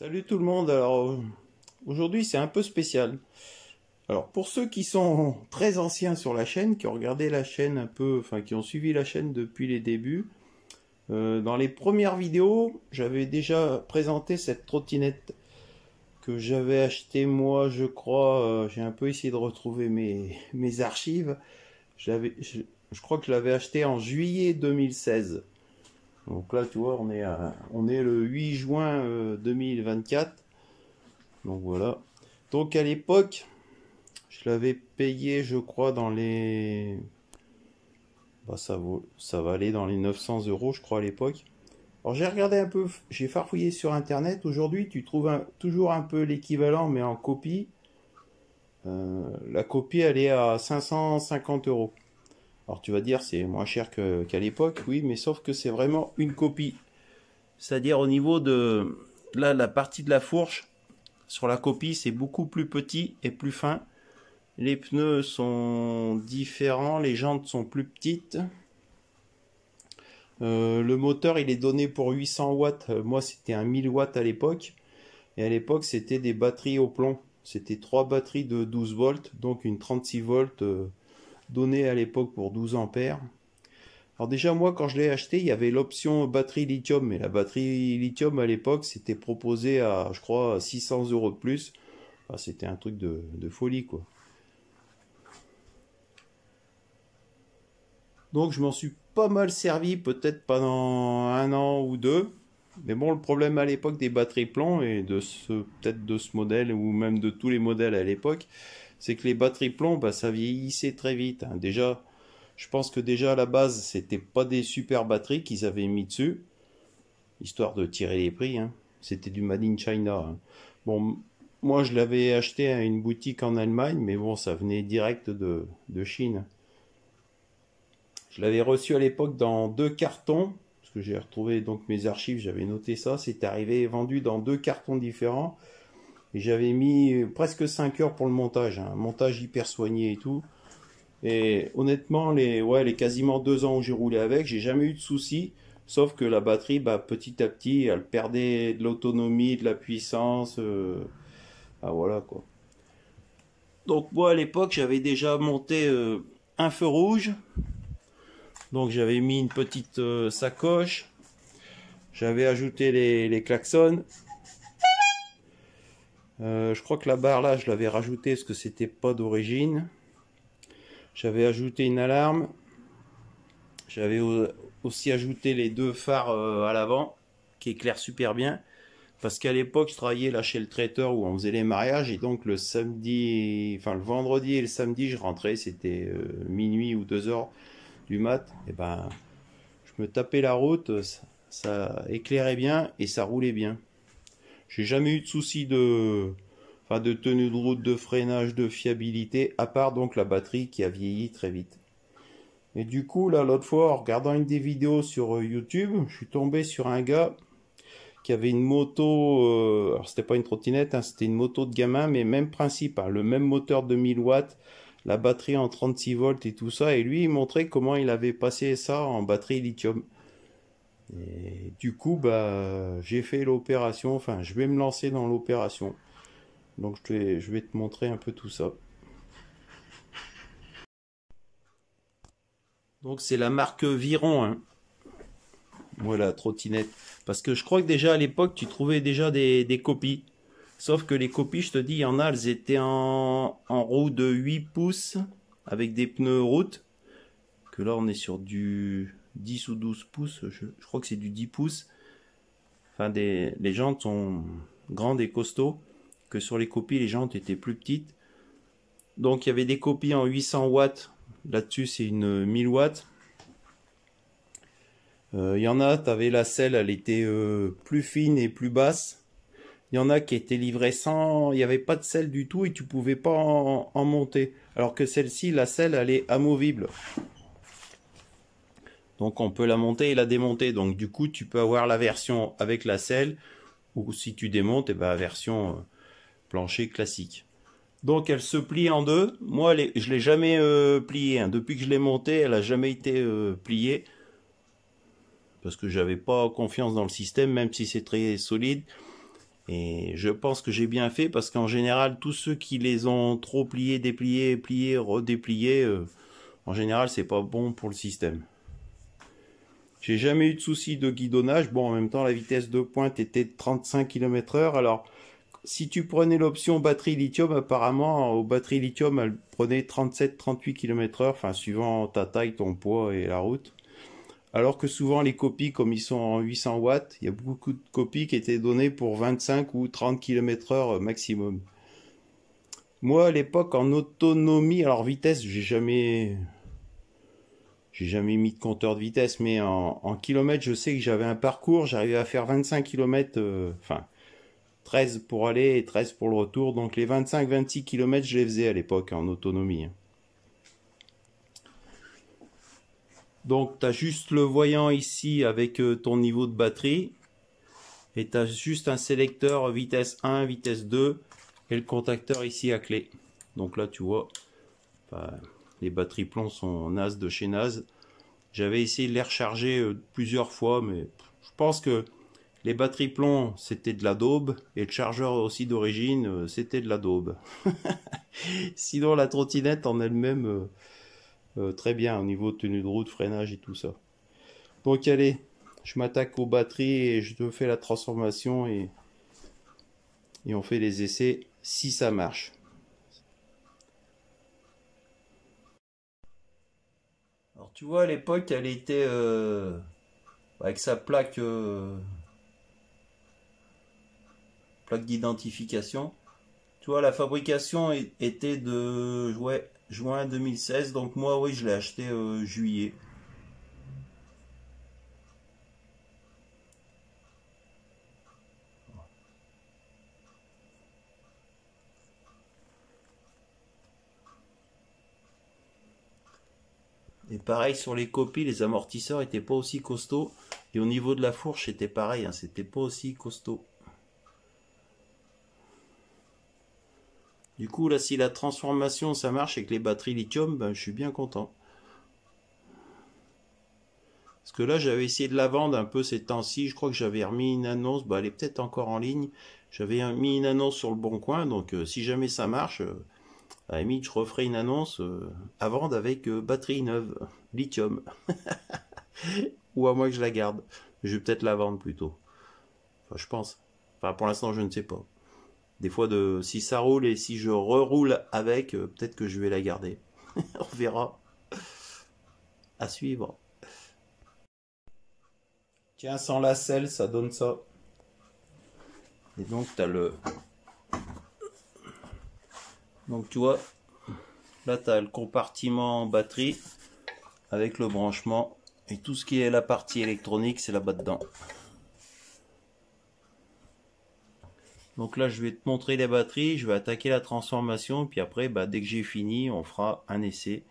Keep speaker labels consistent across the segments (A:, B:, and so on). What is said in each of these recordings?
A: Salut tout le monde, alors aujourd'hui c'est un peu spécial. Alors pour ceux qui sont très anciens sur la chaîne, qui ont regardé la chaîne un peu, enfin qui ont suivi la chaîne depuis les débuts, dans les premières vidéos j'avais déjà présenté cette trottinette que j'avais achetée moi je crois, j'ai un peu essayé de retrouver mes archives, je crois que je l'avais achetée en juillet 2016. Donc là, tu vois, on est le 8 juin 2024. Donc voilà. Donc à l'époque, je l'avais payé, je crois, dans les... Bah, ça va aller dans les 900 euros, je crois, à l'époque. Alors j'ai regardé un peu, j'ai farfouillé sur Internet. Aujourd'hui, tu trouves toujours un peu l'équivalent, mais en copie. La copie, elle est à 550 euros. Alors tu vas dire, c'est moins cher qu'à l'époque, oui, mais sauf que c'est vraiment une copie. C'est-à-dire au niveau de là, la partie de la fourche, sur la copie, c'est beaucoup plus petit et plus fin. Les pneus sont différents, les jantes sont plus petites. Le moteur, il est donné pour 800 watts. Moi, c'était un 1000 watts à l'époque. Et à l'époque, c'était des batteries au plomb. C'était 3 batteries de 12 volts, donc une 36 volts donnée à l'époque pour 12 ampères. Alors déjà, moi, quand je l'ai acheté, il y avait l'option batterie lithium. Mais la batterie lithium, à l'époque, c'était proposé à, je crois, 600 euros de plus. Enfin, c'était un truc de folie, quoi. Donc, je m'en suis pas mal servi, peut-être pendant un an ou deux. Mais bon, le problème à l'époque des batteries plomb, et peut-être de ce modèle, ou même de tous les modèles à l'époque, c'est que les batteries plomb, bah, ça vieillissait très vite, hein. Déjà, je pense que déjà à la base, c'était pas des super batteries qu'ils avaient mis dessus, histoire de tirer les prix, hein. C'était du Made in China, hein. Bon, moi je l'avais acheté à une boutique en Allemagne, mais bon, ça venait direct de Chine. Je l'avais reçu à l'époque dans 2 cartons, parce que j'ai retrouvé donc mes archives, j'avais noté ça, c'était arrivé vendu dans 2 cartons différents. Et j'avais mis presque 5 heures pour le montage, hein, un montage hyper soigné et tout. Et honnêtement, les quasiment 2 ans où j'ai roulé avec, j'ai jamais eu de soucis. Sauf que la batterie, bah, petit à petit, elle perdait de l'autonomie, de la puissance. Ah voilà quoi. Donc moi à l'époque, j'avais déjà monté un feu rouge. Donc j'avais mis une petite sacoche. J'avais ajouté les klaxons. Je crois que la barre là, je l'avais rajouté parce que c'était pas d'origine. J'avais ajouté une alarme. J'avais aussi ajouté les 2 phares à l'avant qui éclairent super bien. Parce qu'à l'époque, je travaillais là chez le traiteur où on faisait les mariages. Et donc le samedi, enfin le vendredi et le samedi, je rentrais. C'était minuit ou 2 heures du mat. Et ben, je me tapais la route. Ça éclairait bien et ça roulait bien. J'ai jamais eu de soucis de tenue de route, de freinage, de fiabilité, à part donc la batterie qui a vieilli très vite. Et du coup, là, l'autre fois, en regardant une des vidéos sur YouTube, je suis tombé sur un gars qui avait une moto, alors c'était pas une trottinette, hein, c'était une moto de gamin, mais même principe, hein, le même moteur de 1000 watts, la batterie en 36 volts et tout ça, et lui, il montrait comment il avait passé ça en batterie lithium. Et du coup, bah, j'ai fait l'opération, enfin, je vais me lancer dans l'opération. Donc, je vais te montrer un peu tout ça. Donc, c'est la marque Viron, hein. Voilà, trottinette. Parce que je crois que déjà à l'époque, tu trouvais déjà des copies. Sauf que les copies, je te dis, il y en a, elles étaient en roue de 8 pouces avec des pneus route. Que là, on est sur du 10 ou 12 pouces. Je crois que c'est du 10 pouces. Enfin, les jantes sont grandes et costauds. Que sur les copies, les jantes étaient plus petites. Donc, il y avait des copies en 800 watts. Là-dessus, c'est une 1000 watts. Il y en a, tu avais la selle, elle était plus fine et plus basse. Il y en a qui étaient livrées sans, il n'y avait pas de selle du tout et tu pouvais pas en monter. Alors que celle-ci, la selle, elle est amovible. Donc on peut la monter et la démonter. Donc du coup, tu peux avoir la version avec la selle ou si tu démontes, et ben, la version plancher classique. Donc elle se plie en deux. Moi, je l'ai jamais pliée, hein. Depuis que je l'ai montée, elle a jamais été pliée. Parce que j'avais pas confiance dans le système, même si c'est très solide. Et je pense que j'ai bien fait parce qu'en général, tous ceux qui les ont trop pliés, dépliés, pliés, redépliés, en général, c'est pas bon pour le système. J'ai jamais eu de souci de guidonnage. Bon, en même temps, la vitesse de pointe était de 35 km/h. Alors, si tu prenais l'option batterie lithium, apparemment, aux batteries lithium, elles prenaient 37-38 km/h, enfin, suivant ta taille, ton poids et la route. Alors que souvent, les copies, comme ils sont en 800 watts, il y a beaucoup de copies qui étaient données pour 25 ou 30 km/h maximum. Moi, à l'époque, en autonomie, alors vitesse, j'ai jamais mis de compteur de vitesse, mais en kilomètres, je sais que j'avais un parcours, j'arrivais à faire 25 km, enfin, 13 pour aller et 13 pour le retour. Donc les 25-26 km, je les faisais à l'époque en autonomie. Donc tu as juste le voyant ici avec ton niveau de batterie. Et tu as juste un sélecteur vitesse 1, vitesse 2 et le contacteur ici à clé. Donc là tu vois, bah, les batteries plomb sont nazes de chez naze. J'avais essayé de les recharger plusieurs fois, mais je pense que les batteries plomb c'était de la daube et le chargeur aussi d'origine c'était de la daube. Sinon la trottinette en elle-même très bien au niveau de tenue de route, freinage et tout ça. Donc allez, je m'attaque aux batteries et je te fais la transformation et on fait les essais si ça marche. Alors tu vois à l'époque elle était avec sa plaque d'identification. Tu vois la fabrication était de juin 2016, donc moi oui je l'ai acheté juillet. Et pareil sur les copies, les amortisseurs étaient pas aussi costauds. Et au niveau de la fourche, c'était pareil, hein, c'était pas aussi costaud. Du coup, là, si la transformation ça marche avec les batteries lithium, ben, je suis bien content. Parce que là, j'avais essayé de la vendre un peu ces temps-ci. Je crois que j'avais remis une annonce. Ben, elle est peut-être encore en ligne. J'avais mis une annonce sur le Bon Coin. Donc, si jamais ça marche, à la limite, je referai une annonce à vendre avec batterie neuve, lithium. Ou à moins que je la garde. Je vais peut-être la vendre plutôt. Enfin, je pense. Enfin, pour l'instant, je ne sais pas. Des fois, si ça roule et si je reroule avec, peut-être que je vais la garder. On verra. À suivre. Tiens, sans la selle, ça donne ça. Et donc, tu as le... Donc, tu vois, là, tu as le compartiment batterie avec le branchement. Et tout ce qui est la partie électronique, c'est là-bas dedans. Donc là, je vais te montrer les batteries, je vais attaquer la transformation, puis après, bah, dès que j'ai fini, on fera un essai,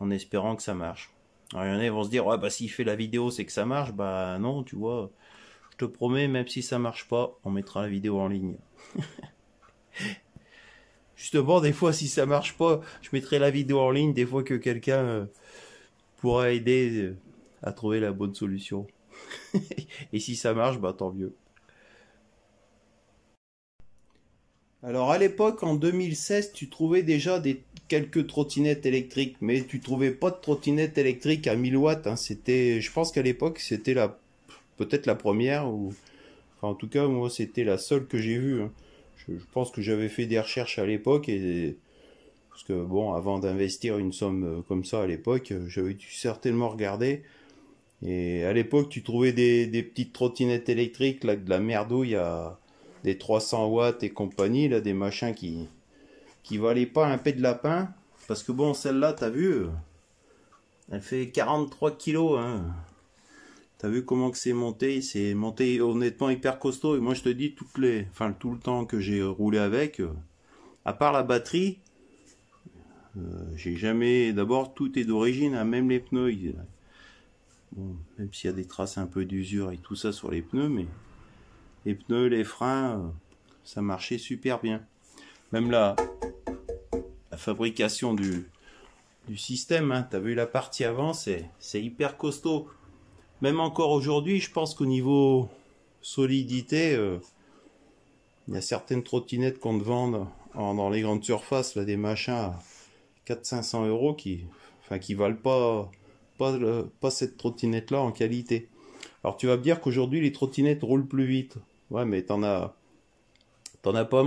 A: en espérant que ça marche. Alors, il y en a vont se dire, ouais, bah, s'il fait la vidéo, c'est que ça marche. Bah non, tu vois, je te promets, même si ça marche pas, on mettra la vidéo en ligne. Justement, des fois, si ça marche pas, je mettrai la vidéo en ligne, des fois que quelqu'un pourra aider à trouver la bonne solution. Et si ça marche, bah tant mieux. Alors à l'époque, en 2016, tu trouvais déjà quelques trottinettes électriques, mais tu trouvais pas de trottinette électrique à 1000 watts. Hein. Je pense qu'à l'époque, c'était peut-être la première, ou enfin, en tout cas, moi, c'était la seule que j'ai vue. Hein. Je pense que j'avais fait des recherches à l'époque, parce que bon, avant d'investir une somme comme ça à l'époque, j'avais dû certainement regarder. Et à l'époque, tu trouvais des petites trottinettes électriques, là, de la merdouille à des 300 watts et compagnie, là, des machins qui valaient pas un pet de lapin. Parce que bon, celle-là, t'as vu, elle fait 43 kilos, hein. T'as vu comment que c'est monté? C'est monté honnêtement hyper costaud. Et moi, je te dis, tout le temps que j'ai roulé avec, à part la batterie, j'ai jamais... D'abord, tout est d'origine, hein, même les pneus. Bon, même s'il y a des traces un peu d'usure et tout ça sur les pneus, mais les pneus, les freins, ça marchait super bien. Même la fabrication du système, hein, t'as vu la partie avant, c'est hyper costaud. Même encore aujourd'hui, je pense qu'au niveau solidité, Il y a certaines trottinettes qu'on te vend dans les grandes surfaces, là, des machins à 400-500 euros qui valent pas cette trottinette là en qualité. Alors tu vas me dire qu'aujourd'hui les trottinettes roulent plus vite. Ouais, mais t'en as pas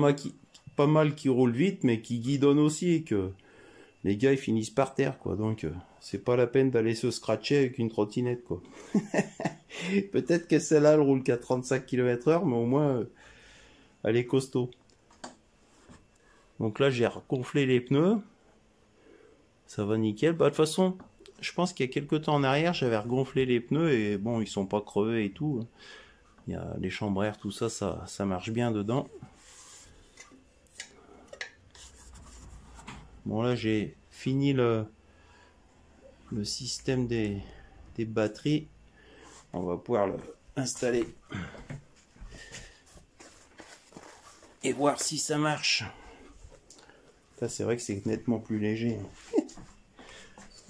A: mal qui roulent vite, mais qui guidonnent aussi, et que les gars ils finissent par terre, quoi. Donc c'est pas la peine d'aller se scratcher avec une trottinette, quoi. Peut-être que celle-là elle roule qu'à 35 km/h, mais au moins elle est costaud. Donc là j'ai regonflé les pneus. Ça va nickel. Bah, de toute façon, je pense qu'il y a quelques temps en arrière, j'avais regonflé les pneus et bon, ils sont pas crevés et tout. Il y a les chambres air, tout ça, ça marche bien dedans. Bon, là, j'ai fini le système des batteries. On va pouvoir l'installer et voir si ça marche. Là, c'est vrai que c'est nettement plus léger.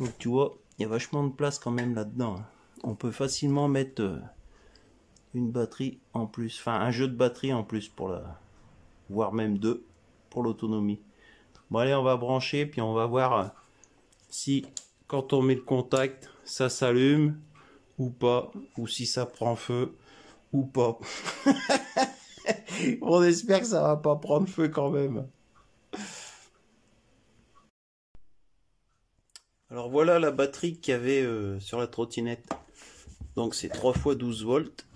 A: Donc tu vois, il y a vachement de place quand même là-dedans. On peut facilement mettre une batterie en plus, enfin un jeu de batterie en plus pour voire même deux pour l'autonomie. Bon allez, on va brancher puis on va voir si quand on met le contact, ça s'allume ou pas, ou si ça prend feu ou pas. On espère que ça va pas prendre feu quand même. Alors voilà la batterie qu'il y avait sur la trottinette. Donc c'est 3 fois 12 volts.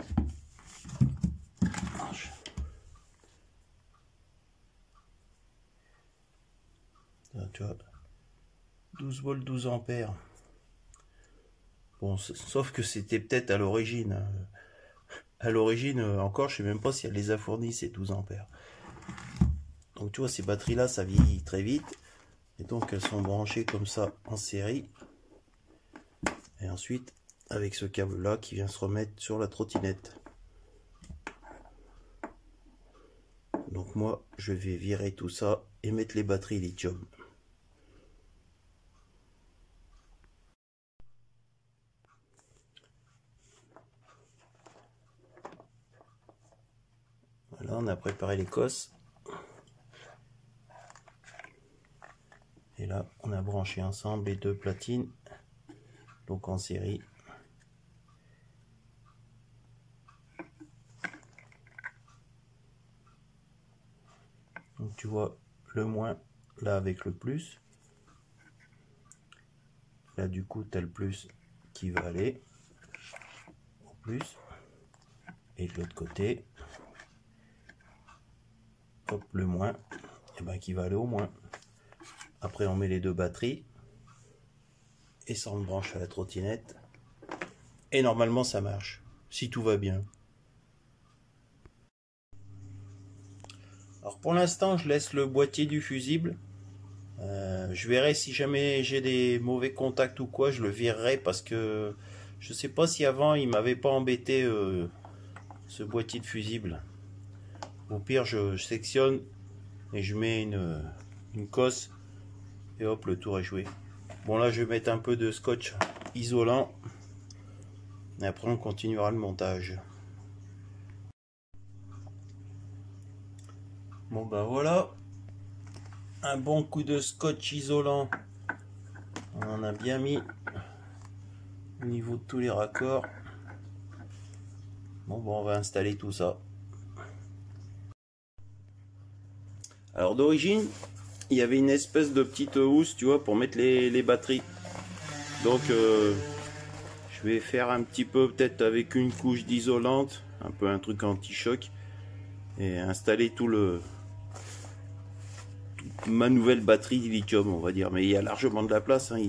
A: Tu vois, 12 volts, 12 ampères. Bon, sauf que c'était peut-être à l'origine. À l'origine, encore, je sais même pas si elle les a fournis, ces 12 ampères. Donc tu vois, ces batteries-là, ça vieillit très vite. Et donc elles sont branchées comme ça en série. Et ensuite, avec ce câble-là qui vient se remettre sur la trottinette. Donc moi, je vais virer tout ça et mettre les batteries lithium. Voilà, on a préparé les cosses. Et là, on a branché ensemble les deux platines, donc en série. Donc tu vois le moins là avec le plus. Là du coup, tu as le plus qui va aller au plus. Et de l'autre côté, hop, le moins, et ben qui va aller au moins. Après on met les deux batteries et ça on branche à la trottinette et normalement ça marche si tout va bien. Alors pour l'instant je laisse le boîtier du fusible. Je verrai si jamais j'ai des mauvais contacts ou quoi, je le virerai parce que je sais pas si avant il m'avait pas embêté ce boîtier de fusible. Au pire je sectionne et je mets une cosse et hop, le tour est joué. Bon là je vais mettre un peu de scotch isolant et après on continuera le montage. Bon ben voilà, un bon coup de scotch isolant, on en a bien mis au niveau de tous les raccords. Bon on va installer tout ça. Alors d'origine il y avait une espèce de petite housse, tu vois, pour mettre les batteries. Donc je vais faire un petit peu peut-être avec une couche d'isolante, un peu un truc anti-choc, et installer ma nouvelle batterie lithium, on va dire. Mais il y a largement de la place, hein.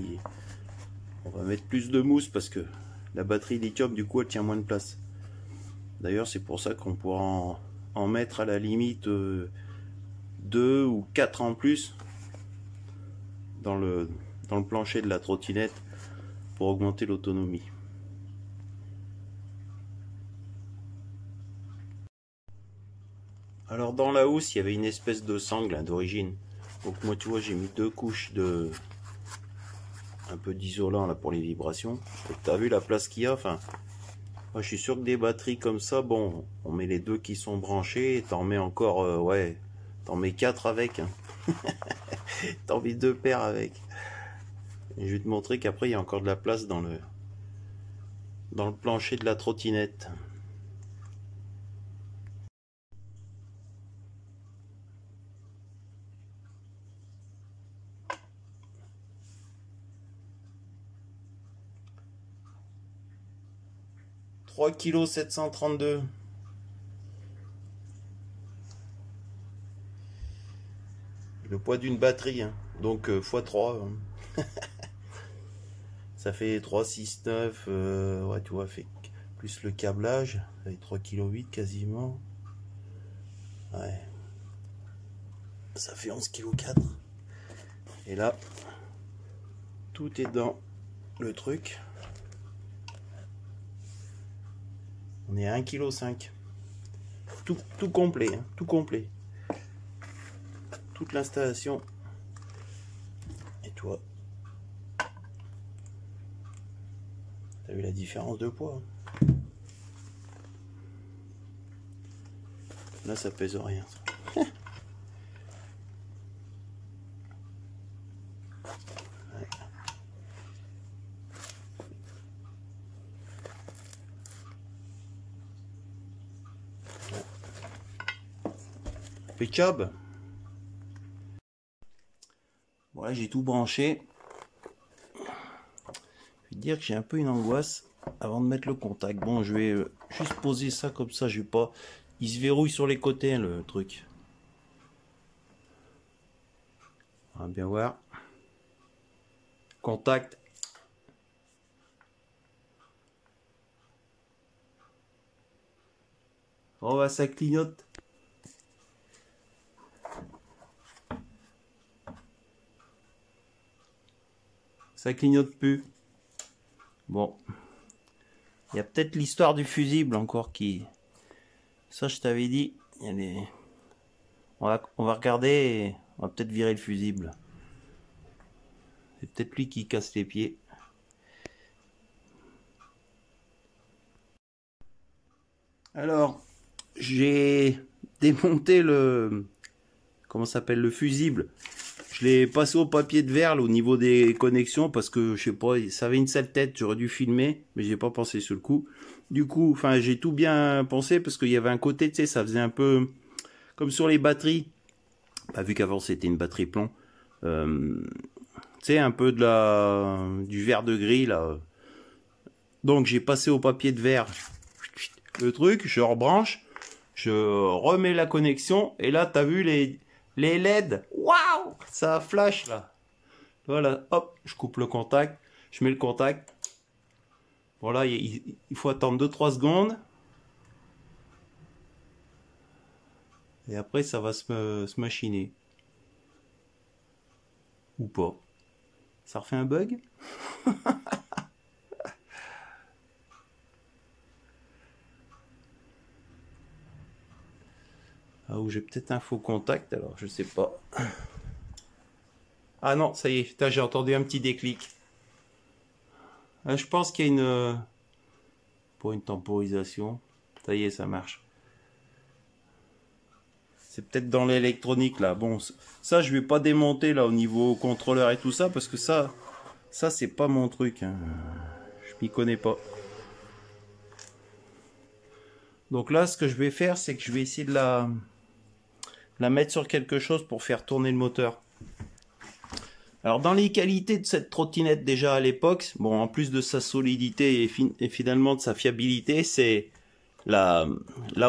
A: On va mettre plus de mousse parce que la batterie lithium du coup elle tient moins de place. D'ailleurs c'est pour ça qu'on pourra en mettre à la limite 2 ou 4 en plus dans le plancher de la trottinette pour augmenter l'autonomie. Alors dans la housse il y avait une espèce de sangle hein, d'origine. Donc moi tu vois j'ai mis 2 couches un peu d'isolant là pour les vibrations. Tu as vu la place qu'il y a, enfin Moi, je suis sûr que des batteries comme ça, bon, on met les deux qui sont branchés, t'en mets encore, ouais, t'en mets 4 avec, hein. T'en mets 2 paires avec. Et je vais te montrer qu'après, il y a encore de la place dans le plancher de la trottinette. « 3,732 kg. Le poids d'une batterie, hein. Donc x3. Hein. Ça fait 3, 6, 9. Ouais, tu vois, fait plus le câblage. Ça fait 3,8 kg quasiment. Ouais. Ça fait 11,4 kg. Et là, tout est dans le truc. On est à 1,5 kg. Tout complet, hein, tout complet. Toute l'installation. Et toi, t'as vu la différence de poids, hein. Là, ça pèse rien, ça. Ouais. Impeccable. Voilà, j'ai tout branché. Je vais te dire que j'ai un peu une angoisse avant de mettre le contact. Bon, je vais juste poser ça comme ça, je vais pas... Il se verrouille sur les côtés, hein, le truc. On va bien voir. Contact. Oh bah ça clignote. Ça clignote plus. Bon. Il y a peut-être l'histoire du fusible encore qui... Ça je t'avais dit. Il y a les... on va regarder et on va peut-être virer le fusible. C'est peut-être lui qui casse les pieds. Alors, j'ai démonté le... Comment ça s'appelle, le fusible. Je l'ai passé au papier de verre là, au niveau des connexions parce que je sais pas, ça avait une sale tête, j'aurais dû filmer, mais j'ai pas pensé sur le coup. Du coup, enfin j'ai tout bien pensé parce qu'il y avait un côté, tu sais, ça faisait un peu comme sur les batteries. Bah, vu qu'avant c'était une batterie plomb, tu sais, un peu du verre de gris là. Donc j'ai passé au papier de verre le truc, je rebranche, je remets la connexion et là t'as vu les LED, waouh, ça flash là. Voilà, hop, je coupe le contact, je mets le contact. Voilà, il faut attendre 2-3 secondes. Et après, ça va se machiner. Ou pas. Ça refait un bug. Ah, ou j'ai peut-être un faux contact, alors je sais pas. Ah non, ça y est, j'ai entendu un petit déclic. Je pense qu'il y a une... Pour une temporisation. Ça y est, ça marche. C'est peut-être dans l'électronique là. Bon, ça je vais pas démonter là au niveau contrôleur et tout ça parce que ça c'est pas mon truc, hein. Je m'y connais pas. Donc là, ce que je vais faire, c'est que je vais essayer de la mettre sur quelque chose pour faire tourner le moteur. Alors dans les qualités de cette trottinette déjà à l'époque, bon, en plus de sa solidité et finalement de sa fiabilité, c'est la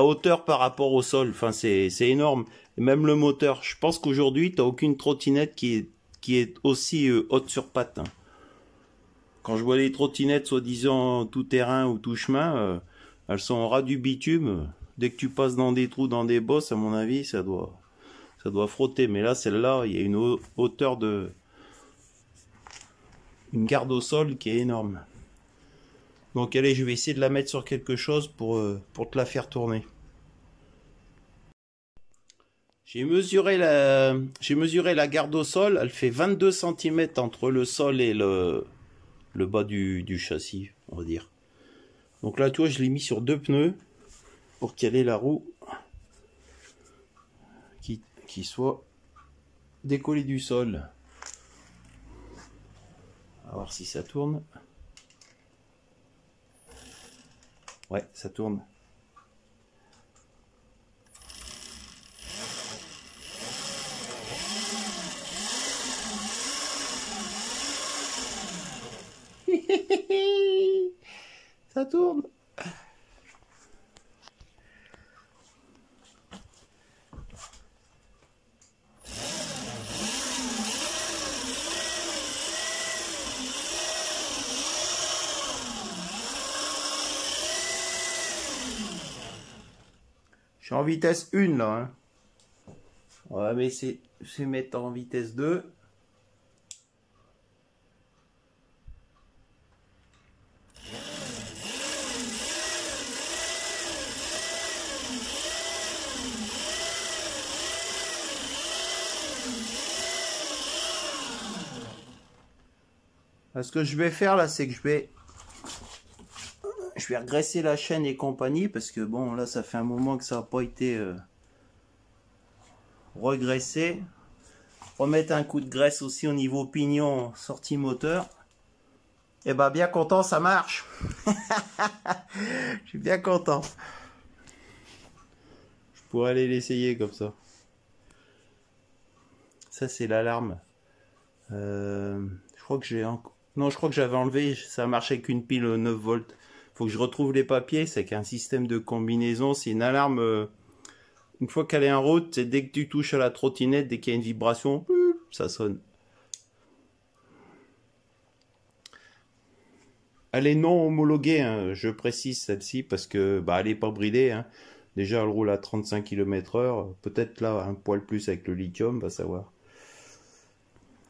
A: hauteur par rapport au sol. Enfin, c'est énorme. Et même le moteur. Je pense qu'aujourd'hui, tu n'as aucune trottinette qui est aussi haute sur pattes, hein. Quand je vois les trottinettes soi-disant tout terrain ou tout chemin, elles sont au ras du bitume. Dès que tu passes dans des trous, dans des bosses, à mon avis, ça doit frotter. Mais là, celle-là, il y a une hauteur de... une garde au sol qui est énorme. Donc allez, je vais essayer de la mettre sur quelque chose pour te la faire tourner. J'ai mesuré la garde au sol, elle fait 22 cm entre le sol et le bas du châssis, on va dire. Donc là, tu vois, je l'ai mis sur 2 pneus pour caler la roue qui soit décollée du sol. On va voir si ça tourne. Ouais, ça tourne. Ça tourne. Je suis en vitesse 1 là. Hein. On va mettre en vitesse 2. Ce que je vais faire là, c'est que je vais regresser la chaîne et compagnie, parce que bon, là ça fait un moment que ça n'a pas été regraissé. Remettre un coup de graisse aussi au niveau pignon, sortie moteur. Et bah bien content, ça marche. Je suis bien content. Je pourrais aller l'essayer comme ça. Ça c'est l'alarme. Je crois que j'ai non, je crois que j'avais enlevé, ça marche avec une pile 9 volts. Faut que je retrouve les papiers, c'est qu'un système de combinaison, c'est une alarme. Une fois qu'elle est en route, c'est dès que tu touches à la trottinette, dès qu'il y a une vibration, ça sonne. Elle est non homologuée, hein, je précise celle-ci, parce que bah, elle n'est pas bridée. Hein. Déjà, elle roule à 35 km/h, peut-être là un poil plus avec le lithium, va savoir.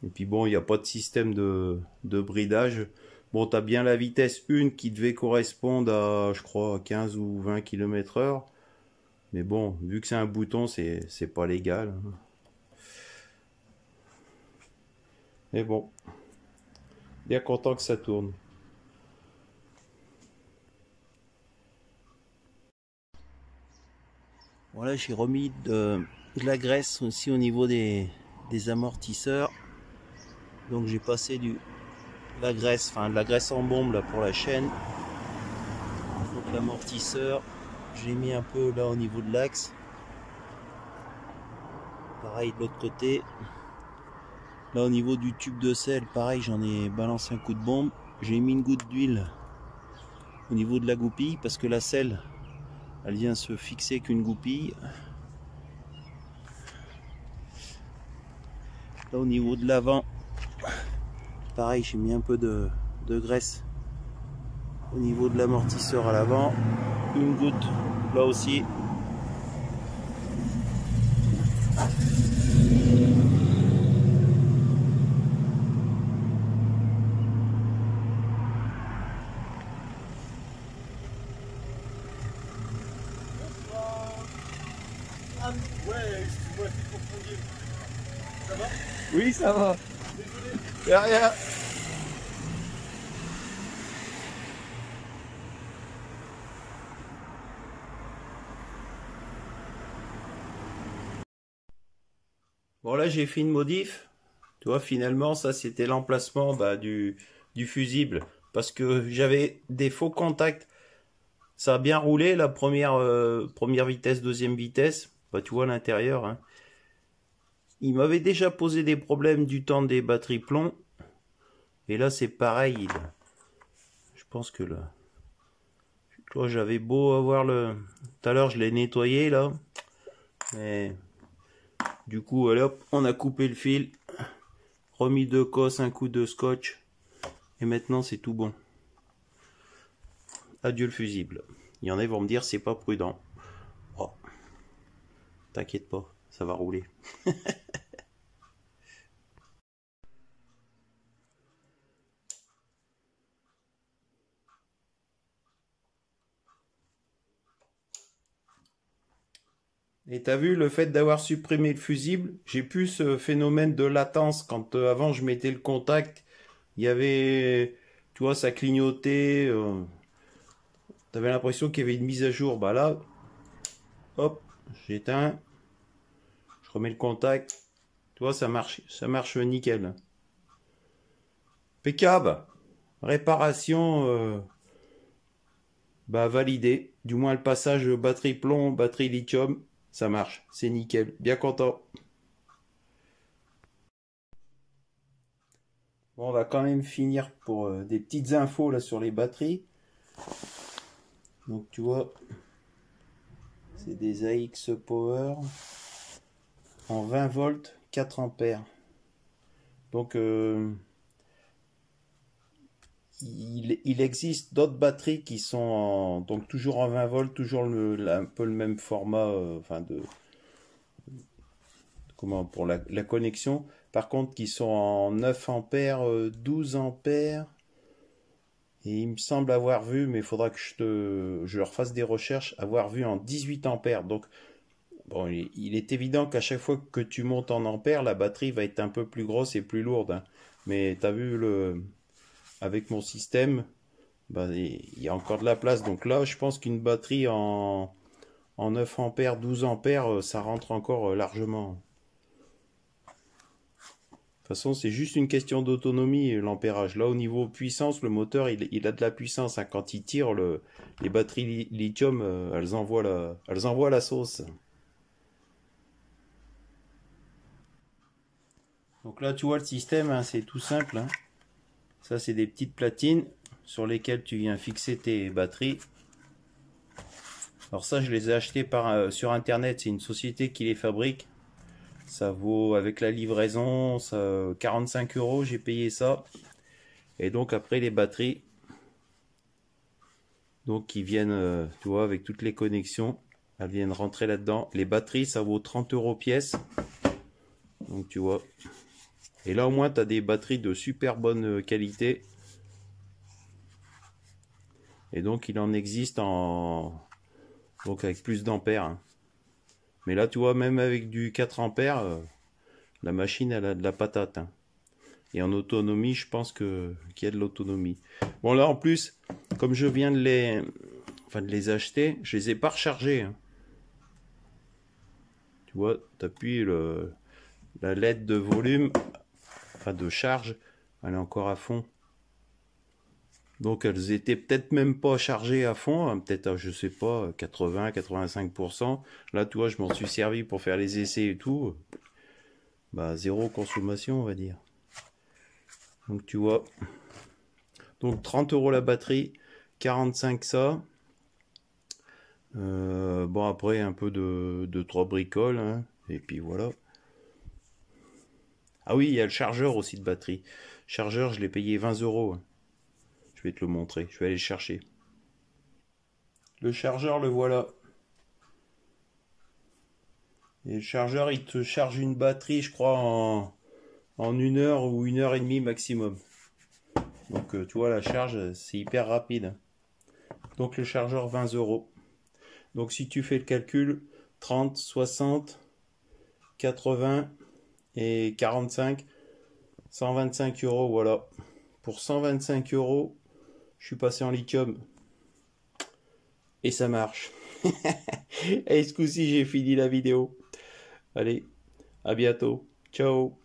A: Et puis bon, il n'y a pas de système de bridage. Bon, tu as bien la vitesse 1 qui devait correspondre à, je crois, 15 ou 20 km/h. Mais bon, vu que c'est un bouton, c'est pas légal. Mais bon, bien content que ça tourne. Voilà, j'ai remis de la graisse aussi au niveau des amortisseurs. Donc j'ai passé de la graisse en bombe là pour la chaîne. Donc l'amortisseur, j'ai mis un peu là au niveau de l'axe. Pareil de l'autre côté. Là au niveau du tube de sel, pareil, j'en ai balancé un coup de bombe. J'ai mis une goutte d'huile au niveau de la goupille parce que la selle, elle vient se fixer qu'une goupille. Là au niveau de l'avant, pareil, j'ai mis un peu de graisse au niveau de l'amortisseur à l'avant. Une goutte là aussi.
B: Ouais, excuse-moi, c'est pour conduire. Ça va?
A: Oui, ça va.
B: Désolé.
A: Rien. Bon là j'ai fait une modif. Tu vois, finalement ça c'était l'emplacement du fusible. Parce que j'avais des faux contacts. Ça a bien roulé la première vitesse, deuxième vitesse. Bah, tu vois l'intérieur. Hein. Il m'avait déjà posé des problèmes du temps des batteries plomb. Et là c'est pareil. Je pense que là. Tu vois, j'avais beau avoir le. Tout à l'heure je l'ai nettoyé là. Mais du coup, allez hop, on a coupé le fil. Remis 2 cosses, un coup de scotch. Et maintenant c'est tout bon. Adieu le fusible. Il y en a qui vont me dire c'est pas prudent. Oh. T'inquiète pas, ça va rouler. Et t'as vu, le fait d'avoir supprimé le fusible, j'ai plus ce phénomène de latence. Quand avant je mettais le contact, il y avait, tu vois, ça clignotait. t'avais l'impression qu'il y avait une mise à jour. Bah là, hop, j'éteins, je remets le contact. Tu vois, ça marche nickel. Impeccable. Réparation validée. Du moins le passage batterie plomb, batterie lithium, ça marche. C'est nickel. Bien content. Bon, on va quand même finir pour des petites infos là sur les batteries. Donc tu vois, c'est des AX Power en 20 volts, 4 ampères. Donc il existe d'autres batteries qui sont donc toujours en 20 volts, toujours un peu le même format, pour la connexion. Par contre, qui sont en 9 ampères, 12 ampères. Et il me semble avoir vu, mais il faudra que je refasse des recherches, avoir vu en 18 ampères. Donc, bon, il est évident qu'à chaque fois que tu montes en ampères, la batterie va être un peu plus grosse et plus lourde. Hein. Mais tu as vu, avec mon système, il y a encore de la place. Donc là, je pense qu'une batterie en 9 ampères, 12 ampères, ça rentre encore largement. De toute façon, c'est juste une question d'autonomie, l'ampérage. Là, au niveau puissance, le moteur, il a de la puissance. Hein. Quand il tire, les batteries lithium, elles envoient la sauce. Donc là, tu vois le système, hein, c'est tout simple. Hein. Ça, c'est des petites platines sur lesquelles tu viens fixer tes batteries. Alors ça, je les ai achetées sur Internet. C'est une société qui les fabrique. Ça vaut, avec la livraison, 45 €, j'ai payé ça. Et donc après les batteries, donc qui viennent, tu vois, avec toutes les connexions, elles viennent rentrer là-dedans. Les batteries, ça vaut 30 € pièce. Donc tu vois. Et là au moins, tu as des batteries de super bonne qualité. Et donc il en existe donc avec plus d'ampères. Hein. Mais là, tu vois, même avec du 4 ampères, la machine, elle a de la patate. Hein. Et en autonomie, je pense qu'il y a de l'autonomie. Bon, là, en plus, comme je viens de les acheter, je les ai pas rechargés. Hein. Tu vois, tu appuies la LED de volume, de charge, elle est encore à fond. Donc, elles étaient peut-être même pas chargées à fond, hein, peut-être, je sais pas, 80-85%. Là, tu vois, je m'en suis servi pour faire les essais et tout. Zéro consommation, on va dire. Donc, tu vois. Donc, 30 € la batterie, 45 ça. Bon, après, un peu de 3 bricoles. Hein, et puis, voilà. Ah oui, il y a le chargeur aussi de batterie. Chargeur, je l'ai payé 20 €. Hein. Je vais te le montrer. Je vais aller le chercher. Le chargeur, le voilà. Et le chargeur, il te charge une batterie, je crois, en 1 heure ou 1 heure et demie maximum. Donc, tu vois, la charge, c'est hyper rapide. Donc, le chargeur, 20 €. Donc, si tu fais le calcul, 30, 60, 80 et 45, 125 €, voilà. Pour 125 €, je suis passé en lithium. Et ça marche. Et ce coup-ci, j'ai fini la vidéo. Allez, à bientôt. Ciao.